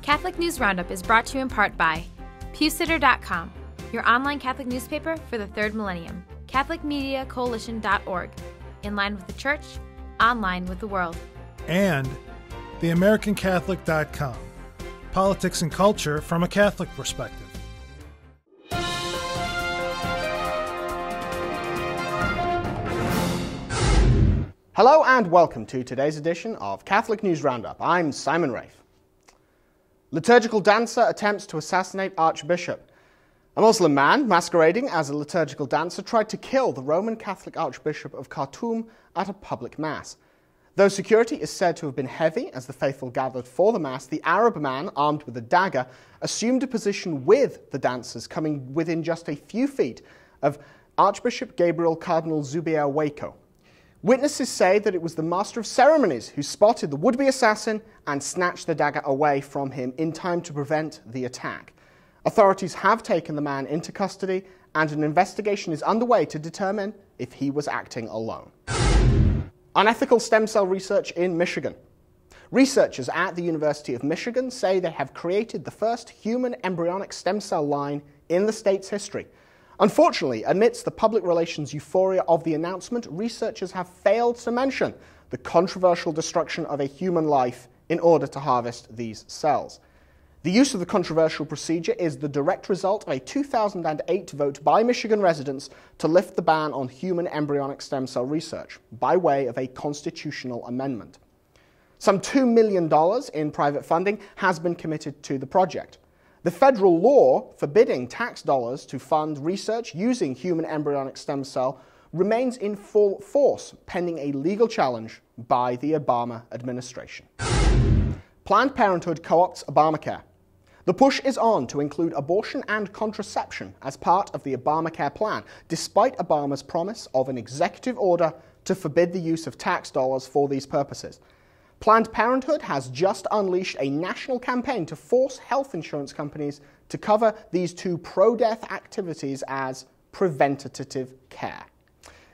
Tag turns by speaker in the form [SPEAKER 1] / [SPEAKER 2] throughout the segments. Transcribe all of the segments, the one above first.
[SPEAKER 1] Catholic News Roundup is brought to you in part by PewSitter.com, your online Catholic newspaper for the third millennium, CatholicMediaCoalition.org, in line with the Church, online with the world.
[SPEAKER 2] And TheAmericanCatholic.com, politics and culture from a Catholic perspective.
[SPEAKER 3] Hello and welcome to today's edition of Catholic News Roundup. I'm Simon Rafe. Liturgical dancer attempts to assassinate Archbishop. A Muslim man masquerading as a liturgical dancer tried to kill the Roman Catholic Archbishop of Khartoum at a public mass. Though security is said to have been heavy as the faithful gathered for the mass, the Arab man, armed with a dagger, assumed a position with the dancers, coming within just a few feet of Archbishop Gabriel Cardinal Zubair Waco. Witnesses say that it was the master of ceremonies who spotted the would-be assassin and snatched the dagger away from him in time to prevent the attack. Authorities have taken the man into custody, and an investigation is underway to determine if he was acting alone. Unethical stem cell research in Michigan. Researchers at the University of Michigan say they have created the first human embryonic stem cell line in the state's history. Unfortunately, amidst the public relations euphoria of the announcement, researchers have failed to mention the controversial destruction of a human life in order to harvest these cells. The use of the controversial procedure is the direct result of a 2008 vote by Michigan residents to lift the ban on human embryonic stem cell research by way of a constitutional amendment. Some $2 million in private funding has been committed to the project. The federal law forbidding tax dollars to fund research using human embryonic stem cell remains in full force, pending a legal challenge by the Obama administration. Planned Parenthood co-opts Obamacare. The push is on to include abortion and contraception as part of the Obamacare plan, despite Obama's promise of an executive order to forbid the use of tax dollars for these purposes. Planned Parenthood has just unleashed a national campaign to force health insurance companies to cover these two pro-death activities as preventative care.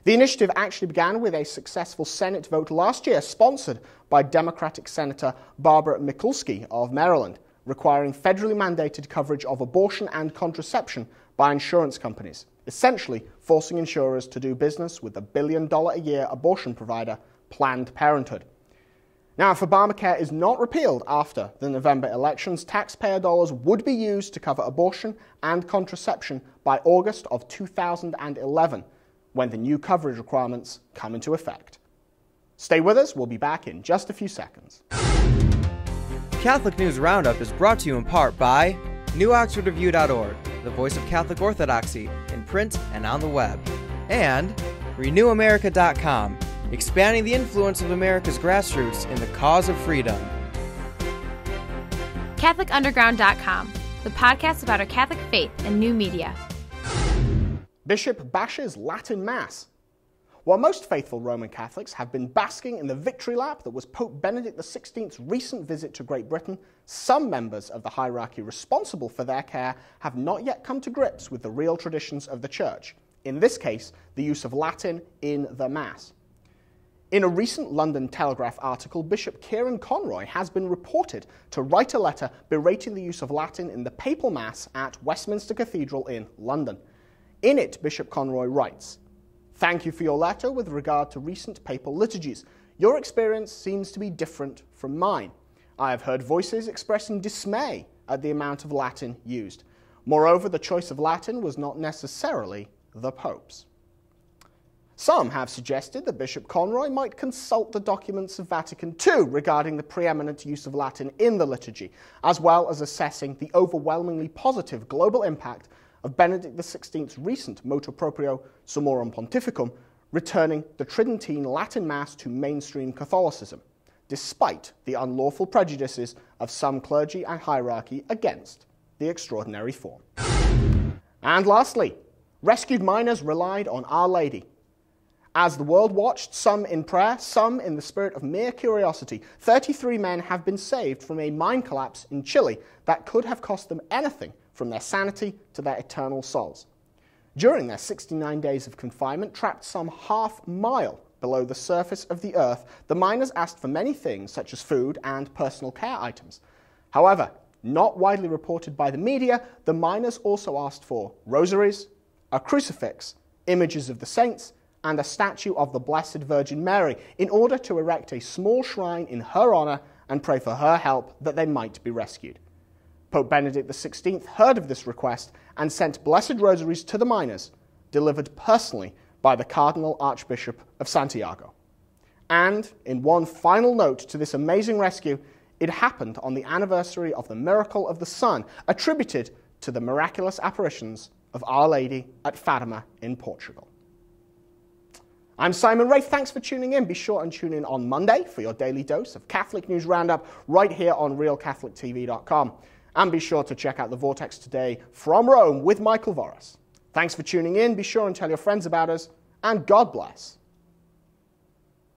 [SPEAKER 3] The initiative actually began with a successful Senate vote last year, sponsored by Democratic Senator Barbara Mikulski of Maryland, requiring federally mandated coverage of abortion and contraception by insurance companies, essentially forcing insurers to do business with the billion-a-year abortion provider, Planned Parenthood. Now, if Obamacare is not repealed after the November elections, taxpayer dollars would be used to cover abortion and contraception by August of 2011, when the new coverage requirements come into effect. Stay with us, we'll be back in just a few seconds.
[SPEAKER 4] Catholic News Roundup is brought to you in part by NewOxfordReview.org, the voice of Catholic Orthodoxy, in print and on the web, and RenewAmerica.com, expanding the influence of America's grassroots in the cause of freedom.
[SPEAKER 1] CatholicUnderground.com, the podcast about our Catholic faith and new media.
[SPEAKER 3] Bishop bashes Latin Mass. While most faithful Roman Catholics have been basking in the victory lap that was Pope Benedict XVI's recent visit to Great Britain, some members of the hierarchy responsible for their care have not yet come to grips with the real traditions of the Church, in this case, the use of Latin in the Mass. In a recent London Telegraph article, Bishop Kieran Conroy has been reported to write a letter berating the use of Latin in the papal Mass at Westminster Cathedral in London. In it, Bishop Conroy writes, "Thank you for your letter with regard to recent papal liturgies. Your experience seems to be different from mine. I have heard voices expressing dismay at the amount of Latin used. Moreover, the choice of Latin was not necessarily the Pope's." Some have suggested that Bishop Conroy might consult the documents of Vatican II regarding the preeminent use of Latin in the liturgy, as well as assessing the overwhelmingly positive global impact of Benedict XVI's recent motu proprio Summorum Pontificum, returning the Tridentine Latin Mass to mainstream Catholicism, despite the unlawful prejudices of some clergy and hierarchy against the extraordinary form. And lastly, rescued miners relied on Our Lady. As the world watched, some in prayer, some in the spirit of mere curiosity, 33 men have been saved from a mine collapse in Chile that could have cost them anything from their sanity to their eternal souls. During their 69 days of confinement, trapped some half-mile below the surface of the earth, the miners asked for many things such as food and personal care items. However, not widely reported by the media, the miners also asked for rosaries, a crucifix, images of the saints, and a statue of the Blessed Virgin Mary in order to erect a small shrine in her honour and pray for her help that they might be rescued. Pope Benedict XVI heard of this request and sent blessed rosaries to the miners, delivered personally by the Cardinal Archbishop of Santiago. And, in one final note to this amazing rescue, it happened on the anniversary of the miracle of the sun, attributed to the miraculous apparitions of Our Lady at Fatima in Portugal. I'm Simon Rafe. Thanks for tuning in. Be sure and tune in on Monday for your daily dose of Catholic News Roundup right here on realcatholictv.com. And be sure to check out the Vortex Today from Rome with Michael Voris. Thanks for tuning in. Be sure and tell your friends about us. And God bless.